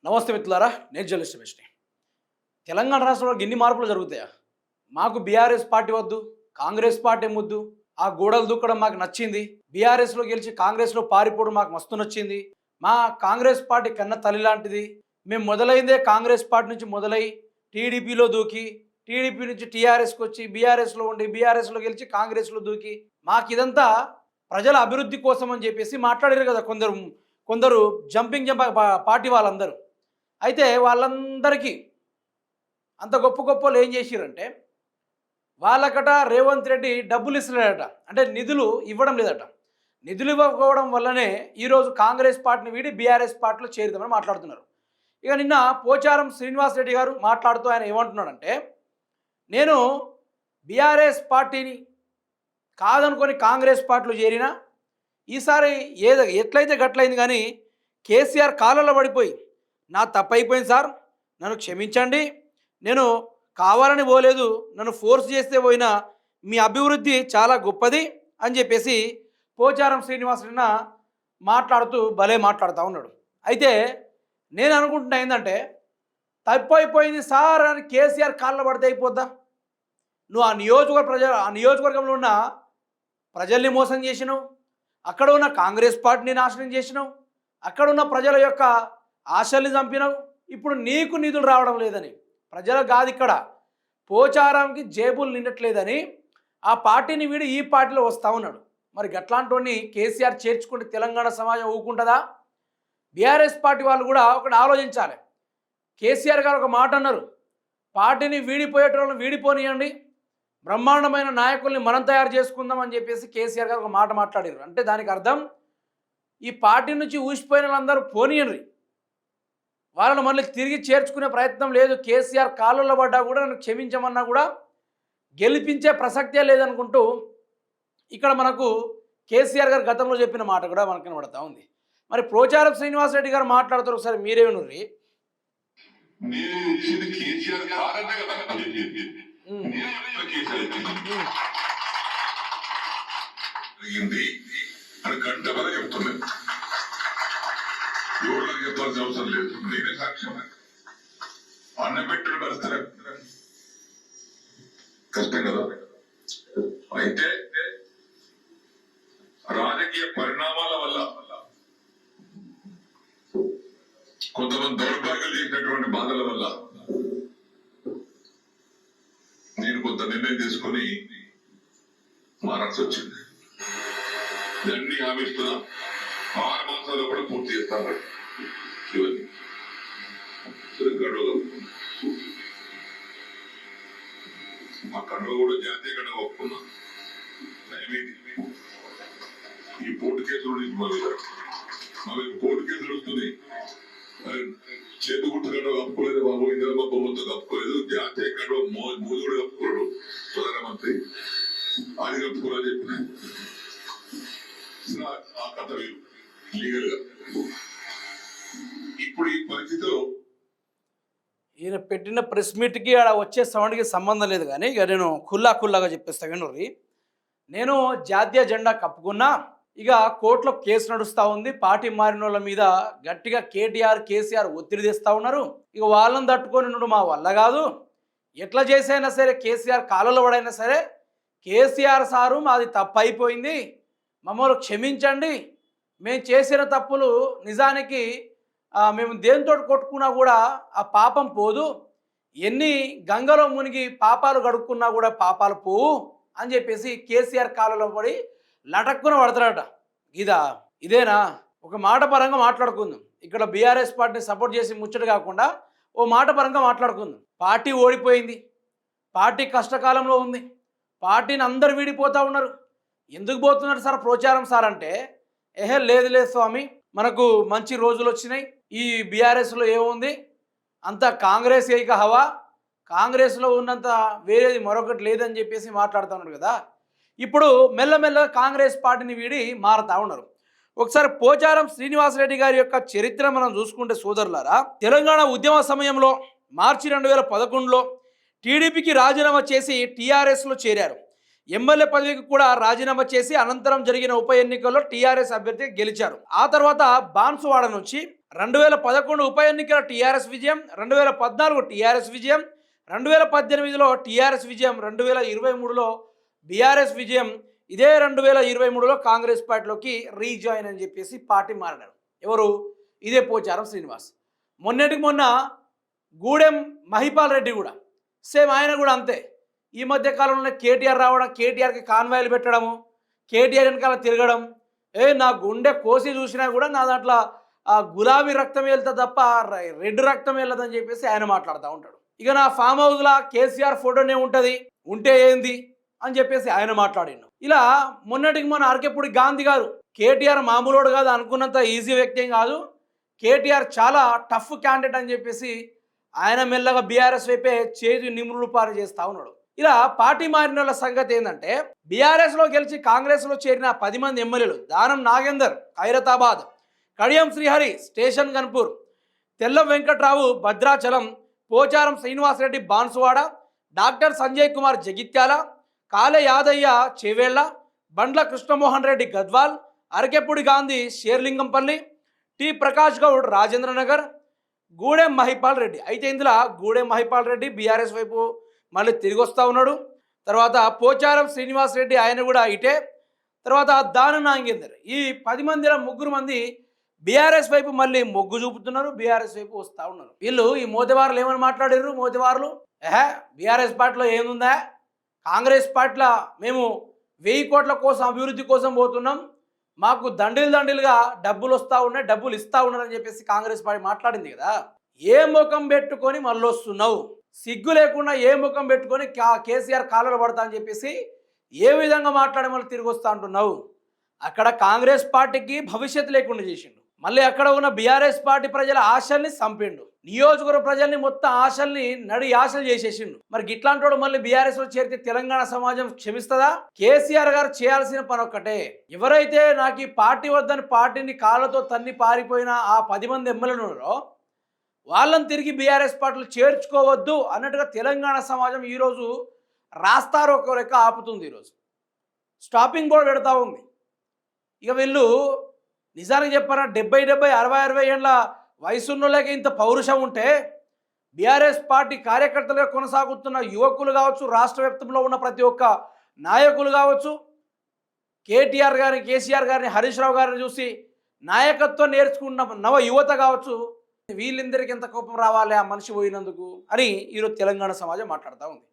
నమస్తే మిత్రులారా, నేను జర్నలిస్ట్ రమేష్ని. తెలంగాణ రాష్ట్రంలో ఎన్ని మార్పులు జరుగుతాయా? మాకు బీఆర్ఎస్ పార్టీ వద్దు, కాంగ్రెస్ పార్టీ ముద్దు. ఆ గోడలు దూకడం మాకు నచ్చింది. బీఆర్ఎస్లో గెలిచి కాంగ్రెస్లో పారిపోవడం మాకు మస్తు నచ్చింది. మా కాంగ్రెస్ పార్టీ కన్న తల్లి లాంటిది. మేము మొదలైందే కాంగ్రెస్ పార్టీ నుంచి మొదలై టీడీపీలో దూకి, టీడీపీ నుంచి టీఆర్ఎస్కి వచ్చి, బీఆర్ఎస్లో ఉండి, బీఆర్ఎస్లో గెలిచి కాంగ్రెస్లో దూకి, మాకు ఇదంతా ప్రజల అభివృద్ధి కోసం అని చెప్పేసి మాట్లాడారు కదా కొందరు కొందరు జంపింగ్ పార్టీ వాళ్ళందరూ. అయితే వాళ్ళందరికీ అంత గొప్ప గొప్పలు ఏం చేసిరంటే, వాళ్ళకట రేవంత్ రెడ్డి డబ్బులు ఇస్తలేడట, అంటే నిధులు ఇవ్వడం లేదట. నిధులు ఇవ్వకపోవడం వల్లనే ఈరోజు కాంగ్రెస్ పార్టీని వీడి బీఆర్ఎస్ పార్టీలో చేరుదామని మాట్లాడుతున్నారు. ఇక నిన్న పోచారం శ్రీనివాస్ రెడ్డి గారు మాట్లాడుతూ ఆయన ఏమంటున్నాడంటే, నేను బీఆర్ఎస్ పార్టీని కాదనుకొని కాంగ్రెస్ పార్టీలో చేరినా ఈసారి ఎట్లయితే గట్లయింది, కానీ కేసీఆర్ కాళ్ళలో పడిపోయి నా తప్పైపోయింది సార్, నన్ను క్షమించండి, నేను కావాలని పోలేదు, నన్ను ఫోర్స్ చేస్తే పోయినా మీ అభివృద్ధి చాలా గొప్పది అని చెప్పేసి పోచారం శ్రీనివాస్ నిన్న మాట్లాడుతూ భలే మాట్లాడుతూ ఉన్నాడు. అయితే నేను అనుకుంటున్నా ఏంటంటే, తప్పైపోయింది సార్ అని కేసీఆర్ కాళ్ళలో పడితే అయిపోద్దా? నువ్వు ఆ నియోజకవర్గంలో ఉన్న ప్రజల్ని మోసం చేసినావు, అక్కడ ఉన్న కాంగ్రెస్ పార్టీని నాశనం చేసినావు, అక్కడ ఉన్న ప్రజల యొక్క ఆశల్ని చంపినావు. ఇప్పుడు నీకు నిధులు రావడం లేదని, ప్రజలకు కాదు ఇక్కడ పోచారంకి జేబులు నిండట్లేదని ఆ పార్టీని వీడి ఈ పార్టీలో వస్తూ ఉన్నాడు. మరి గట్లాంటి కేసీఆర్ చేర్చుకుంటే తెలంగాణ సమాజం ఊకుంటుందా? బీఆర్ఎస్ పార్టీ వాళ్ళు కూడా ఒకటి ఆలోచించాలి. కేసీఆర్ గారు ఒక మాట అన్నారు, పార్టీని వీడిపోయేటోళ్ళని వీడిపోనియండి, బ్రహ్మాండమైన నాయకుల్ని మనం తయారు చేసుకుందాం అని చెప్పేసి కేసీఆర్ గారు ఒక మాట మాట్లాడారు. అంటే దానికి అర్థం, ఈ పార్టీ నుంచి ఊసిపోయిన వాళ్ళందరూ పోనీయండి, వాళ్ళని మళ్ళీ తిరిగి చేర్చుకునే ప్రయత్నం లేదు. కేసీఆర్ కాళ్ళల్లో పడ్డా కూడా నన్ను క్షమించమన్నా కూడా గెలిపించే ప్రసక్తే లేదనుకుంటూ ఇక్కడ మనకు కేసీఆర్ గారు గతంలో చెప్పిన మాట కూడా మనకు కనబడతా ఉంది. మరి పోచారం శ్రీనివాస్ రెడ్డి గారు మాట్లాడుతారు, ఒకసారి మీరేమనుర్రి. ఎవరికి చెప్పాల్సిన అవసరం లేదు, నేనే సాక్ష్యం. అన్నపెట్టుడు పరిస్థితి కష్టం కదా. అయితే రాజకీయ పరిణామాల వల్ల కొంతమంది దౌర్భాగ్యాలు చేసినటువంటి బాధల వల్ల నేను కొంత నిర్ణయం తీసుకొని మారాల్సి వచ్చింది. దాన్ని హామీస్తున్నా 6 మాసాల్లో కూడా పూర్తి చేస్తాను. ఇవన్నీ గడువు, మా కడువ కూడా జాతీయ గడువు ఒప్పుకున్నా. ఈ కోర్టు కేసులు మా కోర్టు కేసులు వస్తుంది, చేతు గుట్టు గడువు కప్పుకోలేదు బాబు, ఇందిరమ్మ బొమ్మతో కప్పుకోలేదు, జాతీయ గడువు మూడు కూడా కప్పుకోడు ప్రధానమంత్రి, అది కప్పుకోవాలని చెప్పిన ఆ కథ వేరు లీగల్ గా. ఇప్పుడు ఈ పరిస్థితిలో ఈయన పెట్టిన ప్రెస్ మీట్కి ఆడ వచ్చే సౌండ్కి సంబంధం లేదు, కానీ ఇక నేను ఖుల్లాగా చెప్పేస్తా వినుర్రి. నేను జాతీయ జెండా కప్పుకున్నా, ఇక కోర్టులో కేసు నడుస్తూ ఉంది, పార్టీ మారిన వాళ్ళ మీద గట్టిగా కేసీఆర్ ఒత్తిడి తెస్తూ ఉన్నారు. ఇక వాళ్ళని తట్టుకొని నుండి మా వల్ల కాదు, ఎట్లా చేసైనా సరే కేసీఆర్ కాళ్ళలో పడైనా సరే, కేసీఆర్ సారు మాది తప్పు అయిపోయింది, మమ్మల్ని క్షమించండి, మేము చేసిన తప్పులు నిజానికి మేము దేనితో కొట్టుకున్నా కూడా ఆ పాపం పోదు, ఎన్ని గంగలో మునిగి పాపాలు గడుక్కున్నా కూడా పాపాలు పోవు అని చెప్పేసి కేసీఆర్ కాళ్ళలో పడి లటక్కున పడతాడట. ఇదేనా? ఒక మాట పరంగా మాట్లాడుకుందాం. ఇక్కడ బీఆర్ఎస్ పార్టీని సపోర్ట్ చేసి ముచ్చట కాకుండా ఓ మాట పరంగా మాట్లాడుకుందాం. పార్టీ ఓడిపోయింది, పార్టీ కష్టకాలంలో ఉంది, పార్టీని అందరు వీడిపోతూ ఉన్నారు. ఎందుకు పోతున్నారు సార్ ప్రచారం సార్ అంటే, లేదు స్వామి, మనకు మంచి రోజులు వచ్చినాయి, ఈ బీఆర్ఎస్లో ఏముంది, అంతా కాంగ్రెస్ ఏక హవా, కాంగ్రెస్లో ఉన్నంత వేరేది మరొకటి లేదని చెప్పేసి మాట్లాడుతూ కదా. ఇప్పుడు మెల్లమెల్లగా కాంగ్రెస్ పార్టీని వీడి మారుతూ ఉన్నారు. ఒకసారి పోచారం శ్రీనివాస్ రెడ్డి గారి యొక్క చరిత్ర మనం చూసుకుంటే సోదరులారా, తెలంగాణ ఉద్యమ సమయంలో మార్చి 2011లో టీడీపీకి రాజీనామా చేసి టీఆర్ఎస్లో చేరారు. ఎమ్మెల్యే పదవికి కూడా రాజీనామా చేసి అనంతరం జరిగిన ఉప ఎన్నికల్లో టీఆర్ఎస్ అభ్యర్థిగా గెలిచారు. ఆ తర్వాత బాన్సువాడ నుంచి 2011 ఉప ఎన్నికల టీఆర్ఎస్ విజయం, 2014 టీఆర్ఎస్ విజయం, 2018లో టీఆర్ఎస్ విజయం, 2023లో బీఆర్ఎస్ విజయం. ఇదే 2023లో కాంగ్రెస్ పార్టీలోకి రీజాయిన్ అని చెప్పేసి పార్టీ మారినారు. ఎవరు? ఇదే పోచారం శ్రీనివాస్. మొన్నటికి మొన్న గూడెం మహిపాల్ రెడ్డి కూడా సేమ్, ఆయన కూడా అంతే. ఈ మధ్య కాలంలో కేటీఆర్ రావడం, కేటీఆర్కి కాన్వాయిలు పెట్టడము, కేటీఆర్ వెనకాల తిరగడం, నా గుండె కోసి చూసినా కూడా నా దాంట్లో గులాబీ రక్తం వెళ్తుంది తప్ప రెడ్ రక్తం వెళ్ళదని చెప్పేసి ఆయన మాట్లాడుతూ ఉంటాడు. ఇక నా ఫామ్ హౌస్లో కేసీఆర్ ఫోటోనే ఉంటుంది, ఉంటే ఏంది అని చెప్పేసి ఆయన మాట్లాడిండు. ఇలా మొన్నటికి మొన్న అరకెప్పుడు గాంధీ గారు, కేటీఆర్ మామూలుడు కాదు, అనుకున్నంత ఈజీ వ్యక్తి ఏం కాదు, కేటీఆర్ చాలా టఫ్ క్యాండిడేట్ అని చెప్పేసి ఆయన మెల్లగా బీఆర్ఎస్ వైపే చేతి నిమ్రులు పారు చేస్తూ ఉన్నాడు. ఇలా పార్టీ మారిన వాళ్ళ సంగతి ఏంటంటే, బీఆర్ఎస్లో గెలిచి కాంగ్రెస్లో చేరిన 10 మంది ఎమ్మెల్యేలు దానం నాగేందర్ ఖైరతాబాద్, కడియం శ్రీహరి స్టేషన్ గన్పూర్, తెల్లం వెంకట్రావు భద్రాచలం, పోచారం శ్రీనివాసరెడ్డి బాన్సువాడ, డాక్టర్ సంజయ్ కుమార్ జగిత్యాల, కాలే యాదయ్య చేవేళ్ల, బండ్ల కృష్ణమోహన్ రెడ్డి గద్వాల్, అరకెప్పుడు గాంధీ షేర్లింగంపల్లి, టి ప్రకాష్ గౌడ్ రాజేంద్రనగర్, గూడెం మహిపాల్ రెడ్డి. అయితే ఇందులో గూడెం మహిపాల్ రెడ్డి బీఆర్ఎస్ వైపు మళ్ళీ తిరిగి వస్తూ ఉన్నాడు. తర్వాత పోచారం శ్రీనివాస్ రెడ్డి ఆయన కూడా ఇటే. తర్వాత దానం నాగేందర్. ఈ 10 మందిలో 3 మంది బీఆర్ఎస్ వైపు మళ్ళీ మొగ్గు చూపుతున్నారు, బీఆర్ఎస్ వైపు వస్తూ ఉన్నారు. వీళ్ళు ఈ మోతివారులు ఏమని మాట్లాడారు? మోతివారులు బీఆర్ఎస్ పార్టీలో ఏముందా, కాంగ్రెస్ పార్టీలో మేము 1000 కోట్ల కోసం అభివృద్ధి కోసం పోతున్నాం, మాకు దండిలుగా డబ్బులు వస్తూ ఉన్నాయి, డబ్బులు ఇస్తూ ఉన్నారని చెప్పేసి కాంగ్రెస్ పార్టీ మాట్లాడింది కదా. ఏ ముఖం పెట్టుకొని మళ్ళీ వస్తున్నావు? సిగ్గు లేకుండా ఏ ముఖం పెట్టుకొని కేసీఆర్ కాళ్ళలో పడతా అని చెప్పేసి ఏ విధంగా మాట్లాడే మళ్ళీ తిరిగి వస్తా అంటున్నావు? అక్కడ కాంగ్రెస్ పార్టీకి భవిష్యత్తు లేకుండా చేసిండు, మళ్ళీ అక్కడ ఉన్న బీఆర్ఎస్ పార్టీ ప్రజల ఆశల్ని చంపిండు, నియోజకవర్గ ప్రజల్ని మొత్తం ఆశల్ని నడి ఆశలు చేసేసిండు. మరి ఇట్లాంటి మళ్ళీ బీఆర్ఎస్లో చేరితే తెలంగాణ సమాజం క్షమిస్తుందా? కేసీఆర్ గారు చేయాల్సిన పని ఒక్కటే, ఎవరైతే నాకు ఈ పార్టీ వద్దని పార్టీని కాళ్ళతో తన్ని పారిపోయిన ఆ 10 మంది ఎమ్మెల్యేలు ఉన్నారో వాళ్ళని తిరిగి బీఆర్ఎస్ పార్టీలు చేర్చుకోవద్దు అన్నట్టుగా తెలంగాణ సమాజం ఈరోజు రాస్తారు ఒక లెక్క ఆపుతుంది. ఈరోజు స్టాపింగ్ బోర్డు పెడతా ఉంది. ఇక వీళ్ళు నిజానికి చెప్పారా, 70, 60 ఏళ్ళ వయసున్నోళ్ళకి ఇంత పౌరుషం ఉంటే బీఆర్ఎస్ పార్టీ కార్యకర్తలుగా కొనసాగుతున్న యువకులు కావచ్చు, రాష్ట్ర వ్యాప్తంలో ఉన్న ప్రతి ఒక్క నాయకులు కావచ్చు, కేటీఆర్ గారిని, కేసీఆర్ గారిని, హరీష్ రావు గారిని చూసి నాయకత్వం నేర్చుకున్న నవ యువత కావచ్చు, వీళ్ళందరికీ ఎంత కోపం రావాలి ఆ మనిషి పోయినందుకు అని ఈరోజు తెలంగాణ సమాజం మాట్లాడుతూ ఉంది.